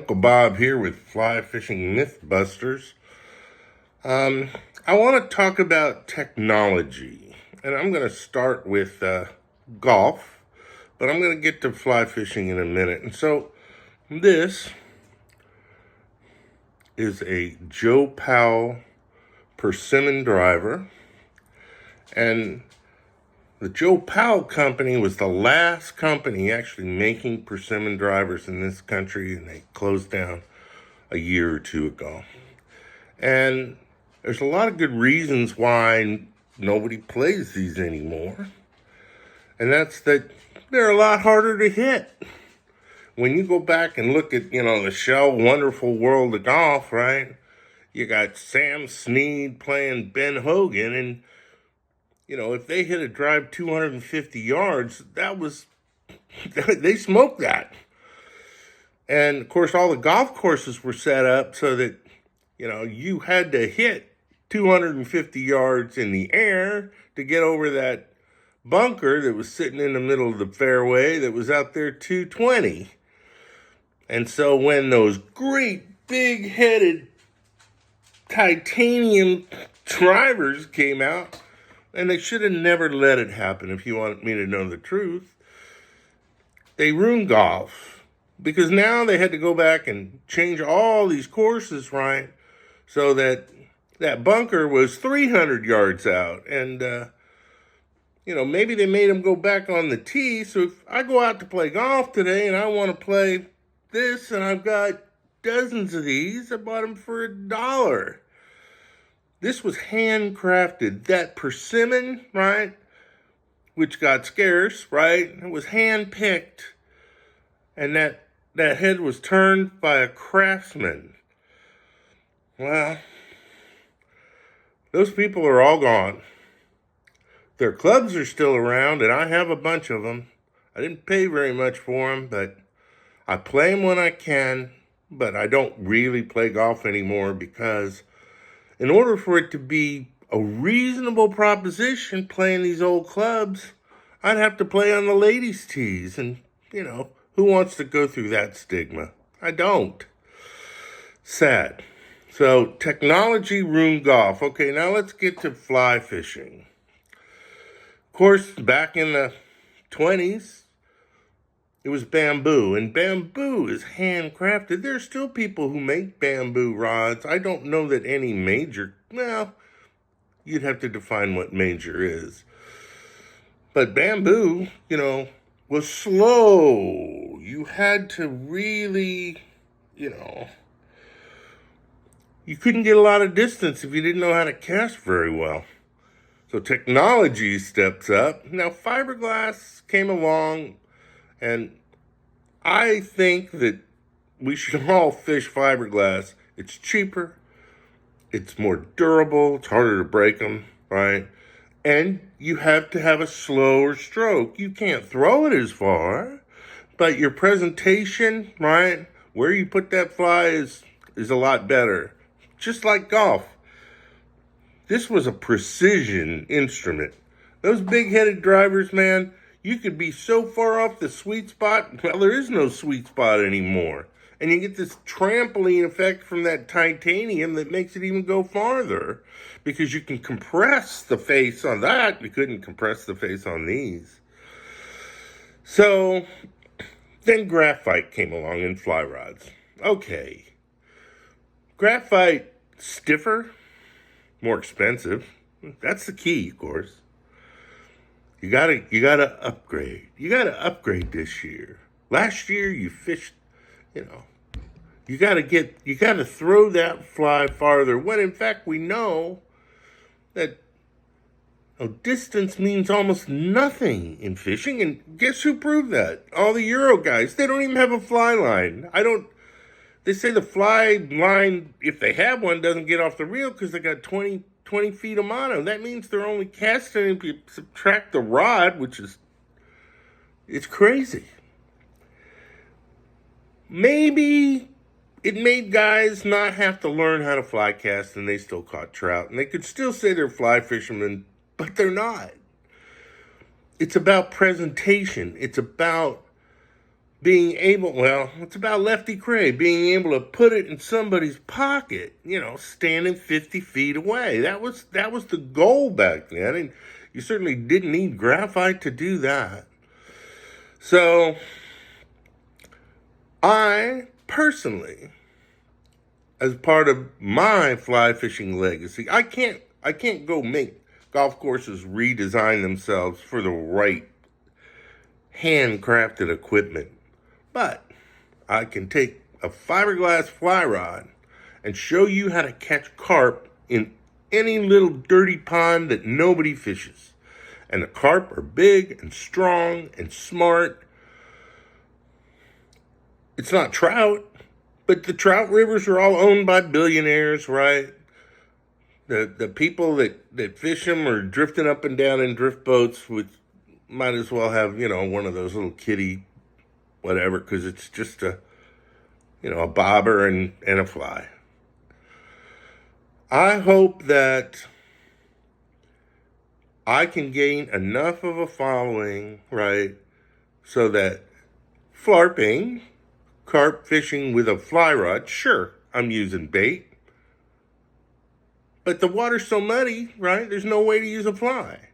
Uncle Bob here with Fly Fishing Mythbusters. I want to talk about technology, and I'm going to start with golf, but I'm going to get to fly fishing in a minute. And so, this is a Joe Powell persimmon driver, and the Joe Powell company was the last company actually making persimmon drivers in this country, and they closed down a year or two ago. And there's a lot of good reasons why nobody plays these anymore. And that's that they're a lot harder to hit. When you go back and look at, the Shell Wonderful World of Golf, right? You got Sam Snead playing Ben Hogan, and if they hit a drive 250 yards, they smoked that. And of course, all the golf courses were set up so that, you had to hit 250 yards in the air to get over that bunker that was sitting in the middle of the fairway that was out there 220. And so when those great big-headed titanium drivers came out, and they should have never let it happen, if you want me to know the truth, they ruined golf. Because now they had to go back and change all these courses, right? So that bunker was 300 yards out. And, maybe they made them go back on the tee. So if I go out to play golf today and I want to play this, and I've got dozens of these, I bought them for $1. This was handcrafted. That persimmon, right, which got scarce, right, it was handpicked. And that head was turned by a craftsman. Well, those people are all gone. Their clubs are still around, and I have a bunch of them. I didn't pay very much for them, but I play them when I can. But I don't really play golf anymore because in order for it to be a reasonable proposition playing these old clubs, I'd have to play on the ladies' tees. And, who wants to go through that stigma? I don't. Sad. So, technology ruined golf. Okay, now let's get to fly fishing. Of course, back in the 20s, it was bamboo, and bamboo is handcrafted. There are still people who make bamboo rods. I don't know that any major, well, you'd have to define what major is. But bamboo, was slow. You had to really, you couldn't get a lot of distance if you didn't know how to cast very well. So technology steps up. Now, fiberglass came along, and I think that we should all fish fiberglass. It's cheaper, it's more durable, it's harder to break them, right? And you have to have a slower stroke. You can't throw it as far, but your presentation, right, where you put that fly is a lot better. Just like golf. This was a precision instrument. Those big-headed drivers, man, you could be so far off the sweet spot. Well, there is no sweet spot anymore. And you get this trampoline effect from that titanium that makes it even go farther. Because you can compress the face on that. You couldn't compress the face on these. So, then graphite came along in fly rods. Okay. Graphite, stiffer, more expensive. That's the key, of course. You gotta upgrade. You gotta upgrade this year. Last year you fished, you gotta throw that fly farther. When in fact we know that distance means almost nothing in fishing. And guess who proved that? All the Euro guys. They don't even have a fly line. They say the fly line, if they have one, doesn't get off the reel because they got 20 feet of mono. That means they're only casting, if you subtract the rod, it's crazy. Maybe it made guys not have to learn how to fly cast and they still caught trout. And they could still say they're fly fishermen, but they're not. It's about presentation. It's about being able, well, it's about Lefty Kreh, being able to put it in somebody's pocket, standing 50 feet away. That was the goal back then, and you certainly didn't need graphite to do that. So, I personally, as part of my fly fishing legacy, I can't go make golf courses redesign themselves for the right handcrafted equipment. But I can take a fiberglass fly rod and show you how to catch carp in any little dirty pond that nobody fishes. And the carp are big and strong and smart. It's not trout, but the trout rivers are all owned by billionaires, right? The people that fish them are drifting up and down in drift boats, which might as well have, one of those little kitty whatever, because it's just a bobber and a fly. I hope that I can gain enough of a following, right, so that flarping, carp fishing with a fly rod, sure, I'm using bait, but the water's so muddy, right, there's no way to use a fly.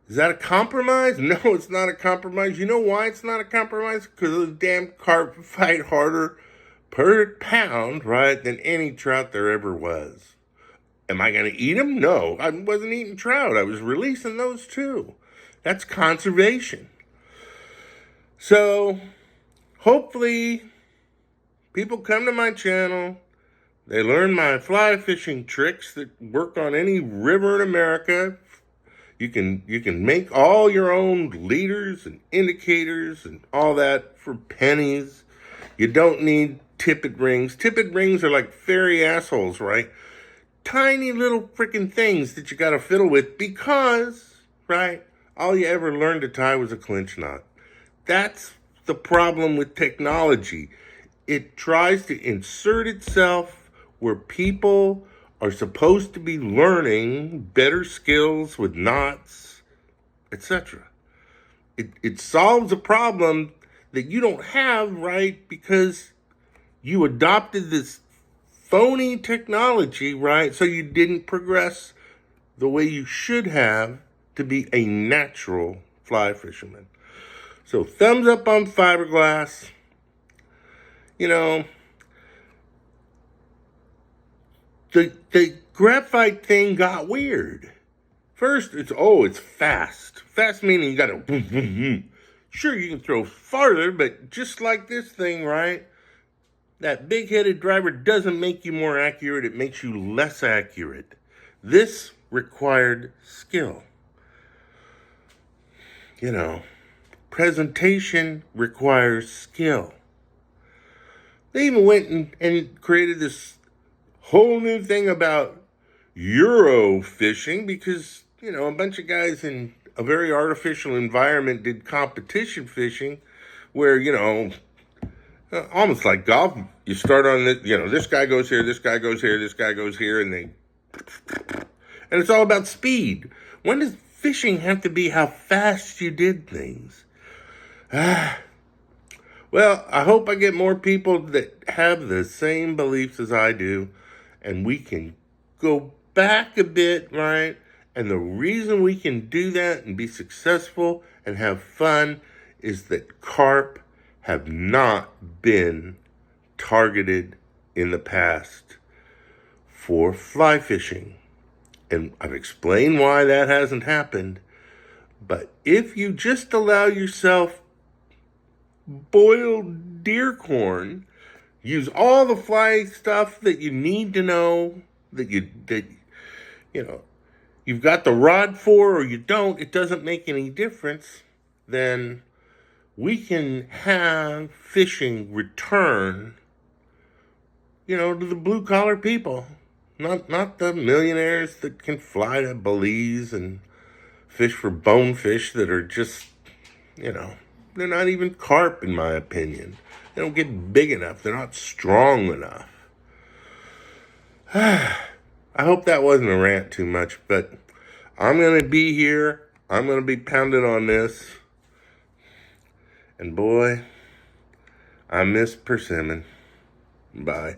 Is that a compromise? No, it's not a compromise. You know why it's not a compromise? Because the damn carp fight harder per pound, right, than any trout there ever was. Am I going to eat them? No, I wasn't eating trout. I was releasing those too. That's conservation. So, hopefully, people come to my channel. They learn my fly fishing tricks that work on any river in America. You can make all your own leaders and indicators and all that for pennies. You don't need tippet rings. Tippet rings are like fairy assholes, right? Tiny little freaking things that you got to fiddle with because, right, all you ever learned to tie was a clinch knot. That's the problem with technology. It tries to insert itself where people are supposed to be learning better skills with knots, etc. It solves a problem that you don't have, right, because you adopted this phony technology, right, so you didn't progress the way you should have to be a natural fly fisherman. So thumbs up on fiberglass. The graphite thing got weird. First, it's fast. Fast meaning you got to boom, boom, boom. Sure, you can throw farther, but just like this thing, right? That big-headed driver doesn't make you more accurate. It makes you less accurate. This required skill. Presentation requires skill. They even went and created this whole new thing about Euro fishing because, a bunch of guys in a very artificial environment did competition fishing where, almost like golf. You start on this guy goes here, this guy goes here, this guy goes here, and it's all about speed. When does fishing have to be how fast you did things? Well, I hope I get more people that have the same beliefs as I do, and we can go back a bit, right? And the reason we can do that and be successful and have fun is that carp have not been targeted in the past for fly fishing. And I've explained why that hasn't happened. But if you just allow yourself boiled deer corn, use all the fly stuff that you need to know, that you've got the rod for or you don't, it doesn't make any difference, then we can have fishing return, to the blue collar people. Not the millionaires that can fly to Belize and fish for bonefish that are just, they're not even carp in my opinion. They don't get big enough. They're not strong enough. I hope that wasn't a rant too much, but I'm going to be here. I'm going to be pounding on this. And boy, I miss persimmon. Bye.